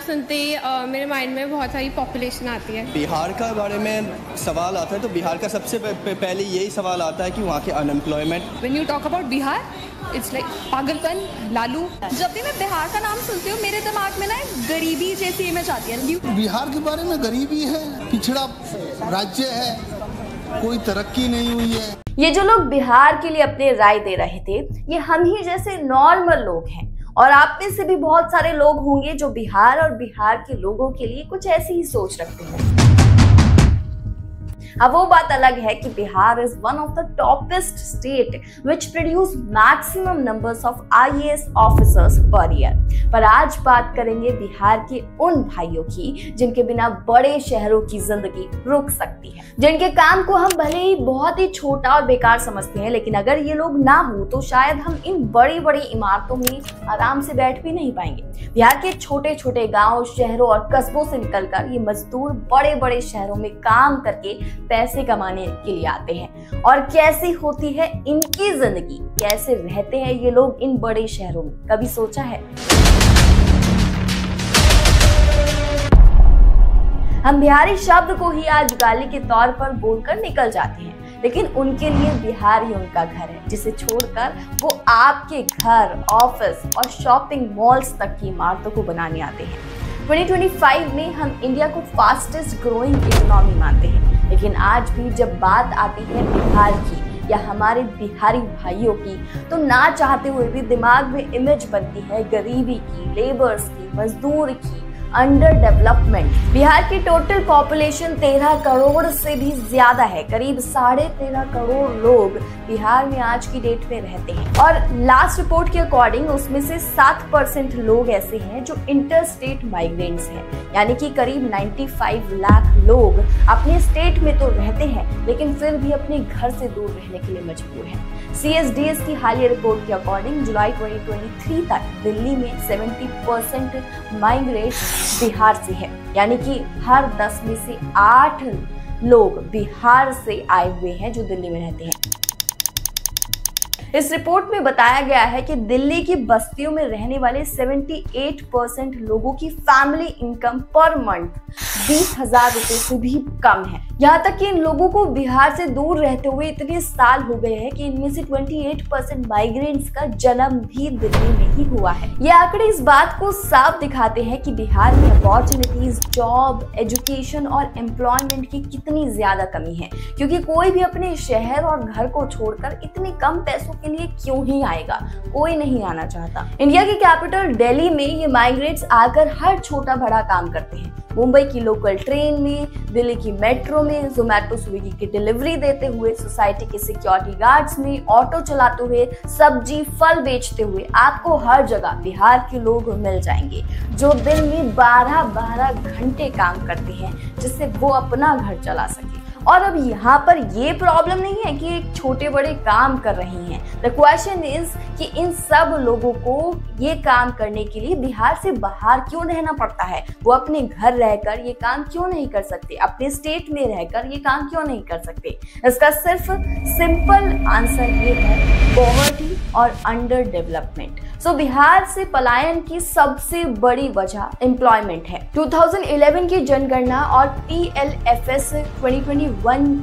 सुनते ही मेरे माइंड में बहुत सारी पॉपुलेशन आती है। बिहार का बारे में सवाल आता है तो बिहार का सबसे पहले यही सवाल आता है कि वहाँ के unemployment. When you talk about Bihar it's like पागलपन, लालू। जब भी मैं बिहार का नाम सुनती हूँ मेरे दिमाग में ना एक गरीबी जैसी इमेज आती है। बिहार के बारे में गरीबी है, पिछड़ा राज्य है, कोई तरक्की नहीं हुई है। ये जो लोग बिहार के लिए अपने राय दे रहे थे, ये हम ही जैसे नॉर्मल लोग हैं और आप में से भी बहुत सारे लोग होंगे जो बिहार और बिहार के लोगों के लिए कुछ ऐसी ही सोच रखते हैं। अब वो बात अलग है कि Bihar is one of the toppest state which produce maximum numbers of IAS officers per year. पर आज बात करेंगे बिहार के उन भाइयों की जिनके बिना बड़े शहरों की जिंदगी रुक सकती है, जिनके काम को हम भले ही बहुत ही छोटा और बेकार समझते हैं, लेकिन अगर ये लोग ना हो तो शायद हम इन बड़ी बड़ी इमारतों में आराम से बैठ भी नहीं पाएंगे। बिहार के छोटे छोटे गाँव, शहरों और कस्बों से निकलकर ये मजदूर बड़े बड़े शहरों में काम करके पैसे कमाने के लिए आते हैं। और कैसी होती है इनकी जिंदगी, कैसे रहते हैं ये लोग इन बड़े शहरों में, कभी सोचा है? हम बिहारी शब्द को ही आज गाली के तौर पर बोलकर निकल जाते हैं, लेकिन उनके लिए बिहार ही उनका घर है, जिसे छोड़कर वो आपके घर, ऑफिस और शॉपिंग मॉल्स तक की इमारतों को बनाने आते हैं। 2025 में हम इंडिया को फास्टेस्ट ग्रोइंग इकोनॉमी मानते हैं, लेकिन आज भी जब बात आती है बिहार की या हमारे बिहारी भाइयों की, तो ना चाहते हुए भी दिमाग में इमेज बनती है गरीबी की, लेबर्स की, मजदूर की, अंडर डेवलपमेंट। बिहार की टोटल पॉपुलेशन 13 करोड़ से भी ज्यादा है। करीब 13.5 करोड़ लोग बिहार में आज की डेट में रहते हैं और लास्ट रिपोर्ट के अकॉर्डिंग उसमें से 7% लोग ऐसे हैं जो इंटर स्टेट माइग्रेंट्स हैं, यानी कि करीब 95 लाख लोग अपने स्टेट में तो रहते हैं लेकिन फिर भी अपने घर से दूर रहने के लिए मजबूर हैं। CSDS की हालिया रिपोर्ट के अकॉर्डिंग जुलाई 2023 तक दिल्ली में 70% माइग्रेट्स बिहार से है, यानी कि हर 10 में से 8 लोग बिहार से आए हुए हैं जो दिल्ली में रहते हैं। इस रिपोर्ट में बताया गया है कि दिल्ली की बस्तियों में रहने वाले 78% लोगों की फैमिली इनकम पर मंथ 20,000 रुपए से भी कम है। यहाँ तक कि इन लोगों को बिहार से दूर रहते हुए इतने साल हो गए हैं कि इनमें से 28% माइग्रेंट्स का जन्म भी दिल्ली में ही हुआ है। ये आंकड़े इस बात को साफ दिखाते हैं कि बिहार में अपॉर्चुनिटीज, जॉब, एजुकेशन और एम्प्लॉयमेंट की कितनी ज्यादा कमी है, क्योंकि कोई भी अपने शहर और घर को छोड़कर इतने कम पैसों के लिए क्यों ही आएगा, कोई नहीं आना चाहता। इंडिया की कैपिटल दिल्ली में ये माइग्रेंट्स आकर हर छोटा बड़ा काम करते हैं। मुंबई की लोकल ट्रेन में, दिल्ली की मेट्रो में, जोमैटो स्विगी की डिलीवरी देते हुए, सोसाइटी के सिक्योरिटी गार्ड्स में, ऑटो चलाते हुए, सब्जी फल बेचते हुए आपको हर जगह बिहार के लोग मिल जाएंगे जो दिन में 12-12 घंटे काम करते हैं जिससे वो अपना घर चला सके। और अब यहाँ पर ये प्रॉब्लम नहीं है कि एक छोटे बड़े काम कर रही हैं। द क्वेश्चन इज कि इन सब लोगों को ये काम करने के लिए बिहार से बाहर क्यों रहना पड़ता है? वो अपने घर रहकर ये काम क्यों नहीं कर सकते? अपने स्टेट में रहकर ये काम क्यों नहीं कर सकते? इसका सिर्फ सिंपल आंसर ये है, पॉवर्टी और अंडर डेवलपमेंट। सो बिहार से पलायन की सबसे बड़ी वजह एम्प्लॉयमेंट है। 2011 की जनगणना और TLFS 2021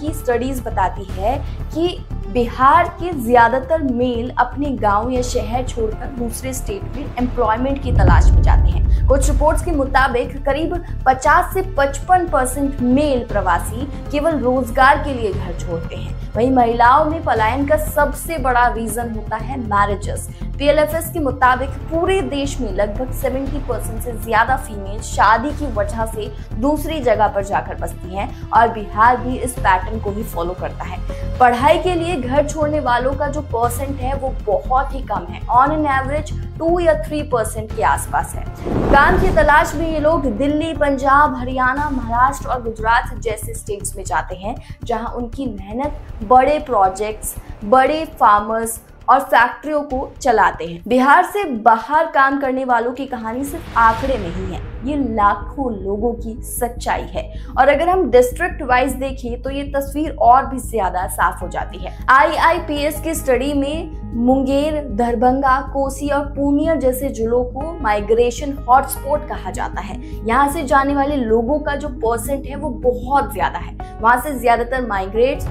की स्टडीज बताती है कि बिहार के ज्यादातर मेल अपने गांव या शहर छोड़कर दूसरे स्टेट में एम्प्लॉयमेंट की तलाश में जाते हैं। कुछ रिपोर्ट्स के मुताबिक करीब 50 से 55% मेल प्रवासी केवल रोजगार के लिए घर छोड़ते हैं। वहीं महिलाओं में पलायन का सबसे बड़ा रीजन होता है मैरिजेस। TLFS के मुताबिक पूरे देश में लगभग 70% से ज्यादा फीमेल शादी की वजह से दूसरी जगह पर जाकर बसती हैं और बिहार भी इस पैटर्न को ही फॉलो करता है। पढ़ाई के लिए घर छोड़ने वालों का जो परसेंट है वो बहुत ही कम है, ऑन एन एवरेज 2 या 3% के आसपास है। काम की तलाश में ये लोग दिल्ली, पंजाब, हरियाणा, महाराष्ट्र और गुजरात जैसे स्टेट्स में जाते हैं जहां उनकी मेहनत बड़े प्रोजेक्ट्स, बड़े फार्मर्स और फैक्ट्रियों को चलाते हैं। बिहार से बाहर काम करने वालों की कहानी सिर्फ आंकड़े नहीं है, ये लाखों लोगों की सच्चाई है। और अगर हम डिस्ट्रिक्ट वाइज देखें तो ये तस्वीर और भी ज्यादा साफ हो जाती है। IIPS की स्टडी में मुंगेर, दरभंगा, कोसी और पूर्णिया जैसे जिलों को माइग्रेशन हॉटस्पॉट कहा जाता है। यहाँ से जाने वाले लोगों का जो परसेंट है वो बहुत ज्यादा है। वहां से ज्यादातर माइग्रेट्स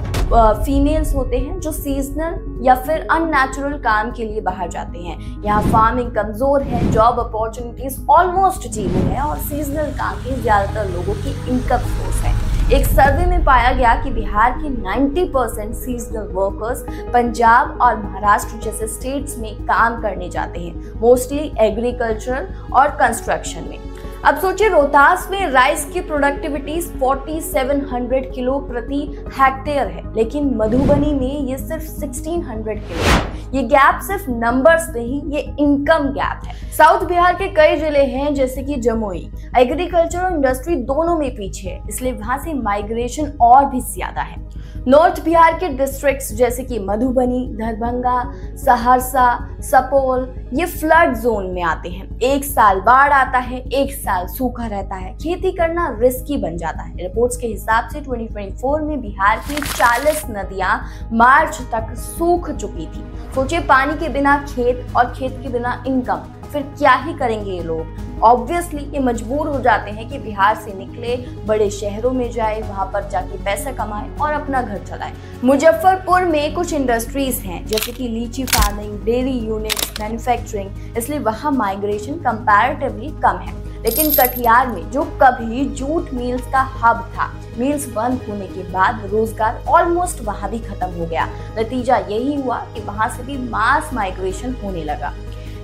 फीमेल्स होते हैं जो सीजनल या फिर अननेचुरल काम के लिए बाहर जाते हैं। यहाँ फार्मिंग कमजोर है, जॉब अपॉर्चुनिटीज ऑलमोस्ट जीरो है और सीजनल काम ही ज्यादातर लोगों की इनकम सोर्स है। एक सर्वे में पाया गया कि बिहार के 90% सीजनल वर्कर्स पंजाब और महाराष्ट्र जैसे स्टेट्स में काम करने जाते हैं, मोस्टली एग्रीकल्चर और कंस्ट्रक्शन में। अब सोचिए, रोहतास में राइस की प्रोडक्टिविटी 4700 किलो प्रति हेक्टेयर है, लेकिन मधुबनी में ये सिर्फ 1600 किलो है। ये गैप सिर्फ नंबर्स नहीं, ये इनकम गैप है। साउथ बिहार के कई जिले हैं जैसे कि जमुई, एग्रीकल्चर और इंडस्ट्री दोनों में पीछे है, इसलिए वहां से माइग्रेशन और भी ज्यादा है। नॉर्थ बिहार के डिस्ट्रिक्ट्स जैसे कि मधुबनी, दरभंगा, सहरसा, सुपौल ये फ्लड जोन में आते हैं। एक साल बाढ़ आता है, एक साल सूखा रहता है, खेती करना रिस्की बन जाता है। रिपोर्ट्स के हिसाब से 2024 में बिहार की 40 नदियां मार्च तक सूख चुकी थी। सोचिए, पानी के बिना खेत और खेत के बिना इनकम, फिर क्या ही करेंगे ये लोग। ऑब्वियसली ये मजबूर हो जाते हैं कि बिहार से निकले, बड़े शहरों में जाए, वहां पर जाके पैसा कमाए और अपना घर चलाए। मुजफ्फरपुर में कुछ इंडस्ट्रीज हैं जैसे कि लीची फार्मिंग, डेयरी यूनिट्स, मैन्युफैक्चरिंग, इसलिए वहां माइग्रेशन कंपैरेटिवली कम है। लेकिन कटिहार में जो कभी जूट मिल्स का हब था, मिल्स बंद होने के बाद रोजगार ऑलमोस्ट वहां भी खत्म हो गया। नतीजा यही हुआ कि वहां से भी मास माइग्रेशन होने लगा।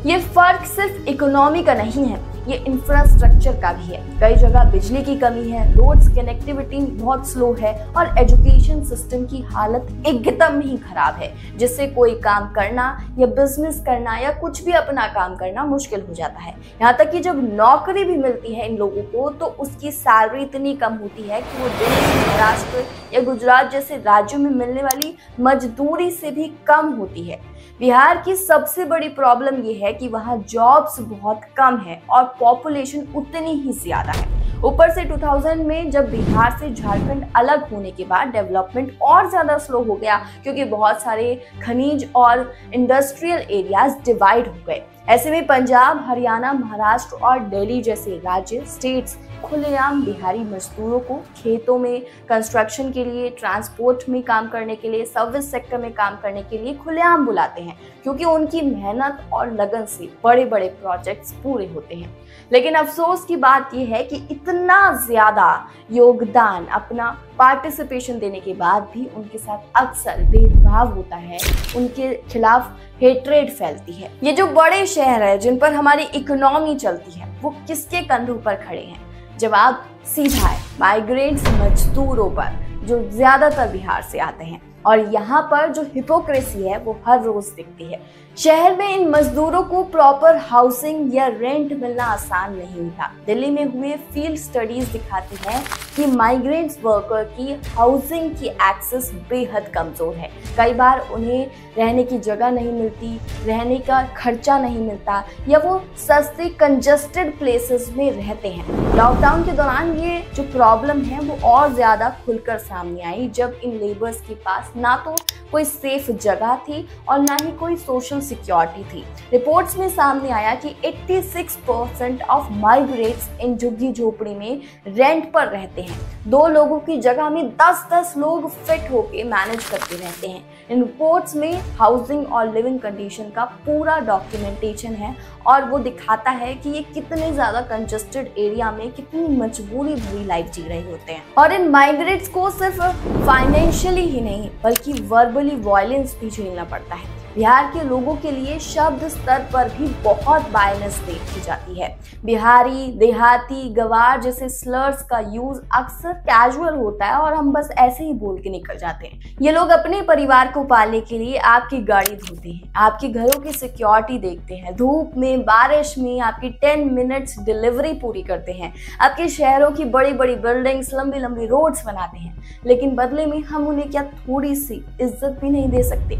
ये फर्क सिर्फ इकोनॉमी का नहीं है, ये इंफ्रास्ट्रक्चर का भी है। कई जगह बिजली की कमी है, रोड्स कनेक्टिविटी बहुत स्लो है और एजुकेशन सिस्टम की हालत एकदम ही खराब है, जिससे कोई काम करना या बिजनेस करना या कुछ भी अपना काम करना मुश्किल हो जाता है। यहाँ तक कि जब नौकरी भी मिलती है इन लोगों को तो उसकी सैलरी इतनी कम होती है कि वो दिल्ली, महाराष्ट्र या गुजरात जैसे राज्यों में मिलने वाली मजदूरी से भी कम होती है। बिहार की सबसे बड़ी प्रॉब्लम ये है कि वहाँ जॉब्स बहुत कम है और पॉपुलेशन उतनी ही ज्यादा है। ऊपर से 2000 में जब बिहार से झारखंड अलग होने के बाद डेवलपमेंट और ज्यादा स्लो हो गया, क्योंकि बहुत सारे खनिज और इंडस्ट्रियल एरियाज डिवाइड हो गए। ऐसे में पंजाब, हरियाणा, महाराष्ट्र और दिल्ली जैसे राज्य स्टेट्स खुलेआम बिहारी मजदूरों को खेतों में, कंस्ट्रक्शन के लिए, ट्रांसपोर्ट में काम करने के लिए, सर्विस सेक्टर में काम करने के लिए खुलेआम बुलाते हैं, क्योंकि उनकी मेहनत और लगन से बड़े बड़े प्रोजेक्ट्स पूरे होते हैं। लेकिन अफसोस की बात यह है कि इतना ज्यादा योगदान, अपना पार्टिसिपेशन देने के बाद भी उनके साथ अक्सर भेदभाव होता है, उनके खिलाफ हेट्रेड फैलती है। ये जो बड़े शहर है जिन पर हमारी इकोनॉमी चलती है, वो किसके कंधों पर खड़े हैं? जवाब सीधा है, माइग्रेंट्स मजदूरों पर, जो ज्यादातर बिहार से आते हैं। और यहाँ पर जो हिपोक्रेसी है वो हर रोज दिखती है। शहर में इन मजदूरों को प्रॉपर हाउसिंग या रेंट मिलना आसान नहीं था। दिल्ली में हुए फील्ड स्टडीज दिखाती हैं कि माइग्रेंट्स वर्कर की हाउसिंग की एक्सेस बेहद कमजोर है। कई बार उन्हें रहने की जगह नहीं मिलती, रहने का खर्चा नहीं मिलता, या वो सस्ते कंजस्टेड प्लेसेस में रहते हैं। लॉकडाउन के दौरान ये जो प्रॉब्लम है वो और ज्यादा खुलकर सामने आई, जब इन लेबर्स के पास ना तो कोई सेफ जगह थी और ना ही कोई सोशल सिक्योरिटी थी। रिपोर्ट्स में सामने आया कि 86% ऑफ माइग्रेट्स इन झुग्गी झोपड़ी में रेंट पर रहते हैं। 2 लोगों की जगह में 10-10 लोग फिट होके मैनेज करते रहते हैं। इन रिपोर्ट्स में हाउसिंग और लिविंग कंडीशन का पूरा डॉक्यूमेंटेशन है और वो दिखाता है कि ये कितने ज्यादा कंजस्टेड एरिया में कितनी मजबूरी भरी लाइफ जी रहे होते हैं। और इन माइग्रेट्स को सिर्फ फाइनेंशियली ही नहीं बल्कि वर्बली वायलेंस भी झेलना पड़ता है। बिहार के लोगों के लिए शब्द स्तर पर भी बहुत वायलेंस देखी जाती है। बिहारी, देहाती, गवार जैसे स्लर्स का यूज अक्सर कैजुअल होता है और हम बस ऐसे ही बोल के निकल जाते हैं। ये लोग अपने परिवार को पालने के लिए आपकी गाड़ी धोते हैं, आपके घरों की सिक्योरिटी देखते हैं, धूप में, बारिश में आपकी 10 मिनट्स डिलीवरी पूरी करते हैं, आपके शहरों की बड़ी बड़ी बिल्डिंग्स, लंबी लंबी रोड्स बनाते हैं, लेकिन बदले में हम उन्हें क्या थोड़ी सी इज्जत भी नहीं दे सकते?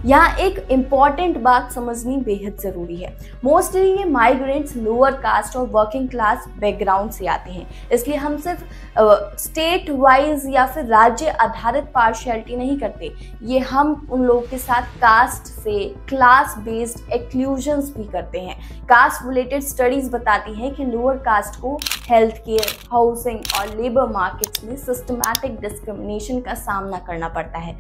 यहाँ एक इम्पॉर्टेंट बात समझनी बेहद जरूरी है। मोस्टली ये माइग्रेंट्स लोअर कास्ट और वर्किंग क्लास बैकग्राउंड से आते हैं, इसलिए हम सिर्फ स्टेट वाइज या फिर राज्य आधारित पार्शियलिटी नहीं करते, ये हम उन लोगों के साथ कास्ट से क्लास बेस्ड एक्सक्लूजन्स भी करते हैं। कास्ट रिलेटेड स्टडीज बताती हैं कि लोअर कास्ट को हेल्थ केयर, हाउसिंग और लेबर मार्केट्स में सिस्टमैटिक डिस्क्रिमिनेशन का सामना करना पड़ता है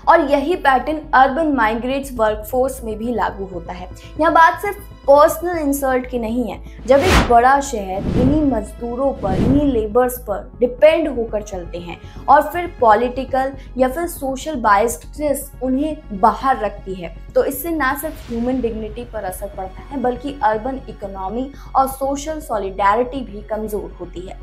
और यही पैटर्न अर्बन माइग्रेट्स वर्कफोर्स में भी लागू होता है। यह बात सिर्फ पर्सनल इंसल्ट की नहीं है। जब एक बड़ा शहर इन्हीं मजदूरों पर, इन्हीं लेबर्स पर डिपेंड होकर चलते हैं और फिर पॉलिटिकल या फिर सोशल बायस्डनेस उन्हें बाहर रखती है, तो इससे ना सिर्फ ह्यूमन डिग्निटी पर असर पड़ता है बल्कि अर्बन इकोनॉमी और सोशल सॉलिडेरिटी भी कमजोर होती है।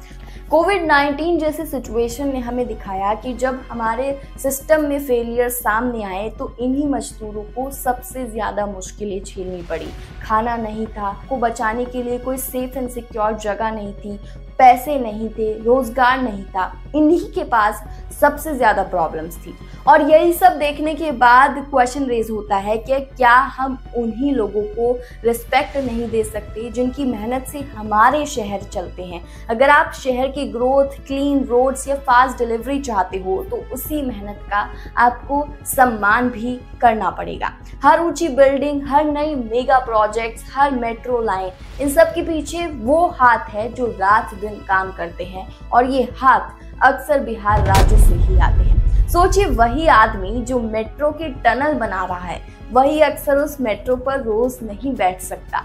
कोविड-19 जैसे सिचुएशन ने हमें दिखाया कि जब हमारे सिस्टम में फेलियर सामने आए तो इन्हीं मजदूरों को सबसे ज्यादा मुश्किलें झेलनी पड़ी। खाना नहीं था, को बचाने के लिए कोई सेफ एंड सिक्योर जगह नहीं थी, पैसे नहीं थे, रोजगार नहीं था, इन्हीं के पास सबसे ज्यादा प्रॉब्लम्स थी। और यही सब देखने के बाद क्वेश्चन रेज होता है कि क्या हम उन्हीं लोगों को रिस्पेक्ट नहीं दे सकते जिनकी मेहनत से हमारे शहर चलते हैं। अगर आप शहर की ग्रोथ, क्लीन रोड्स या फास्ट डिलीवरी चाहते हो तो उसी मेहनत का आपको सम्मान भी करना पड़ेगा। हर ऊंची बिल्डिंग, हर नई मेगा प्रोजेक्ट्स, हर मेट्रो लाइन, इन सब के पीछे वो हाथ है जो रात दिन काम करते हैं और ये हाथ अक्सर बिहार राज्य से ही आते हैं। सोचिए, वही आदमी जो मेट्रो के टनल बना रहा है, वही अक्सर उस मेट्रो पर रोज नहीं बैठ सकता।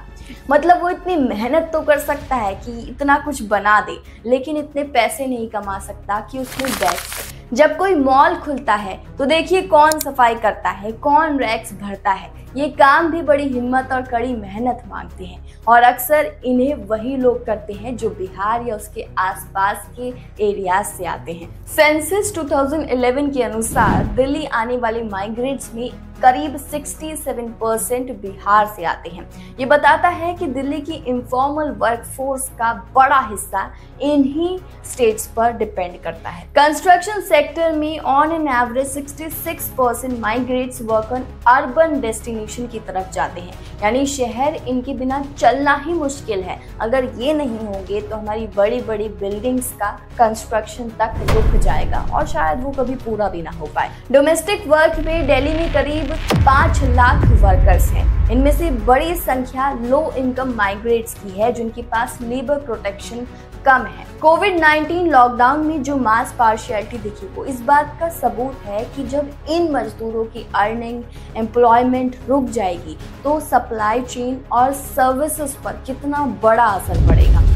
मतलब वो इतनी मेहनत तो कर सकता है कि इतना कुछ बना दे, लेकिन इतने पैसे नहीं कमा सकता कि उसमें बैठ सके। जब कोई मॉल खुलता है तो देखिए कौन सफाई करता है, कौन रैक्स भरता है। ये काम भी बड़ी हिम्मत और कड़ी मेहनत मांगते हैं और अक्सर इन्हें वही लोग करते हैं जो बिहार या उसके आसपास के एरियाज से आते हैं। सेंसस 2011 के अनुसार दिल्ली आने वाले माइग्रेंट्स में करीब 67% बिहार से आते हैं। ये बताता है कि दिल्ली की इनफॉर्मल वर्कफोर्स का बड़ा हिस्सा इन्हीं स्टेट्स पर डिपेंड करता है। कंस्ट्रक्शन सेक्टर में on an average 66% migrates work on urban destination की तरफ जाते हैं, यानी शहर इनके बिना चलना ही मुश्किल है। अगर ये नहीं होंगे तो हमारी बड़ी बड़ी बिल्डिंग्स का कंस्ट्रक्शन तक रुक जाएगा और शायद वो कभी पूरा भी ना हो पाए। डोमेस्टिक वर्क में दिल्ली में करीब 5 लाख वर्कर्स हैं। इनमें से बड़ी संख्या लो इनकम माइग्रेट्स की है जिनके पास लेबर प्रोटेक्शन कम है। कोविड-19 लॉकडाउन में जो मास पार्शियलिटी दिखी वो इस बात का सबूत है कि जब इन मजदूरों की अर्निंग, एम्प्लॉयमेंट रुक जाएगी तो सप्लाई चेन और सर्विसेज पर कितना बड़ा असर पड़ेगा।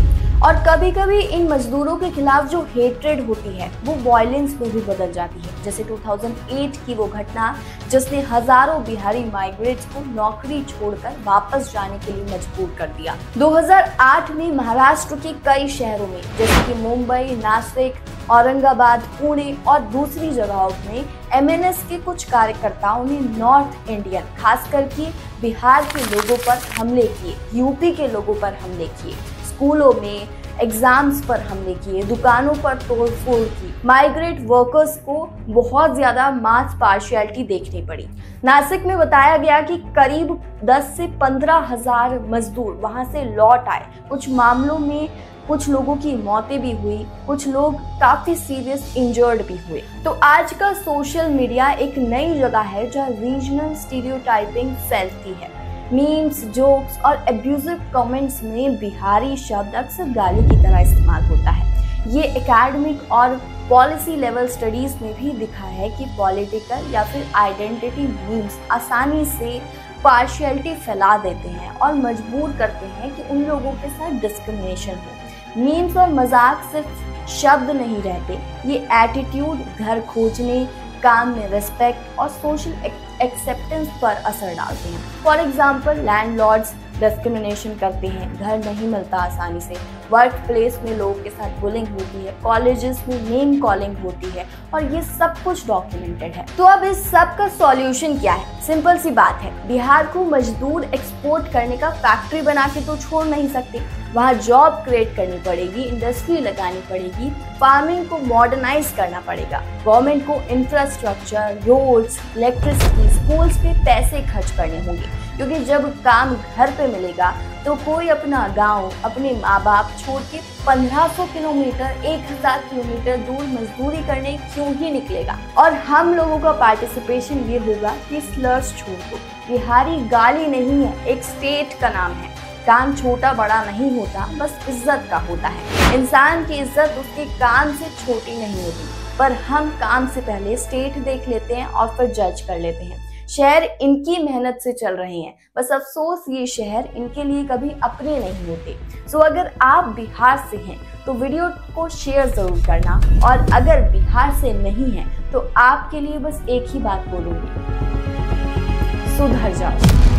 और कभी कभी इन मजदूरों के खिलाफ जो हेट्रेड होती है वो वायलेंस में भी बदल जाती है, जैसे 2008 की वो घटना जिसने हजारों बिहारी माइग्रेट्स को नौकरी छोड़कर वापस जाने के लिए मजबूर कर दिया। 2008 में महाराष्ट्र के कई शहरों में जैसे कि मुंबई, नासिक, औरंगाबाद, पुणे और दूसरी जगहों में MNS के कुछ कार्यकर्ताओं ने नॉर्थ इंडियन, खासकर के बिहार के लोगों पर हमले किए, यूपी के लोगों पर हमले किए, स्कूलों में एग्जाम्स पर हमले किए, दुकानों पर तोड़फोड़ की। माइग्रेट वर्कर्स को बहुत ज्यादा मास पार्शियलिटी देखनी पड़ी। नासिक में बताया गया कि करीब 10 से 15 हजार मजदूर वहां से लौट आए। कुछ मामलों में कुछ लोगों की मौतें भी हुई, कुछ लोग काफी सीरियस इंजर्ड भी हुए। तो आज का सोशल मीडिया एक नई जगह है जहाँ रीजनल स्टीरियोटाइपिंग फैलती है। मीम्स, जोक्स और एब्यूजिव कमेंट्स में बिहारी शब्द अक्सर गाली की तरह इस्तेमाल होता है। ये एकेडमिक और पॉलिसी लेवल स्टडीज में भी दिखा है कि पॉलिटिकल या फिर आइडेंटिटी मीम्स आसानी से पार्शियलिटी फैला देते हैं और मजबूर करते हैं कि उन लोगों के साथ डिस्क्रिमिनेशन हो। मीम्स और मजाक सिर्फ शब्द नहीं रहते, ये एटीट्यूड, घर खोजने, काम में रिस्पेक्ट और सोशल एक्सेप्टेंस पर असर डालते हैं। फॉर एग्जाम्पल, लैंडलॉर्ड्स डिस्क्रिमिनेशन करते हैं, घर नहीं मिलता आसानी से, वर्क प्लेस में लोगों के साथ बुलिंग होती है, कॉलेजेस में नेम कॉलिंग होती है और ये सब कुछ डॉक्यूमेंटेड है। तो अब इस सब का सॉल्यूशन क्या है? सिंपल सी बात है, बिहार को मजदूर एक्सपोर्ट करने का फैक्ट्री बना के तो छोड़ नहीं सकते, वहाँ जॉब क्रिएट करनी पड़ेगी, इंडस्ट्री लगानी पड़ेगी, फार्मिंग को मॉडर्नाइज करना पड़ेगा, गवर्नमेंट को इंफ्रास्ट्रक्चर, रोड्स, इलेक्ट्रिसिटी, स्कूल्स पे पैसे खर्च करने होंगे, क्योंकि जब काम घर पे मिलेगा तो कोई अपना गांव, अपने माँ बाप छोड़ के 1500 किलोमीटर, 1000 किलोमीटर दूर मजदूरी करने क्यों ही निकलेगा। और हम लोगों का पार्टिसिपेशन ये होगा कि स्लर्स छोड़ दो, बिहारी गाली नहीं है, एक स्टेट का नाम है। काम छोटा बड़ा नहीं होता, बस इज्जत का होता है। इंसान की इज्जत उसके काम से छोटी नहीं होती, पर हम काम से पहले स्टेट देख लेते हैं और फिर जज कर लेते हैं। शहर इनकी मेहनत से चल रहे हैं, बस अफसोस ये शहर इनके लिए कभी अपने नहीं होते। सो अगर आप बिहार से हैं तो वीडियो को शेयर जरूर करना, और अगर बिहार से नहीं है तो आपके लिए बस एक ही बात बोलूंगी, सुधर जाओ।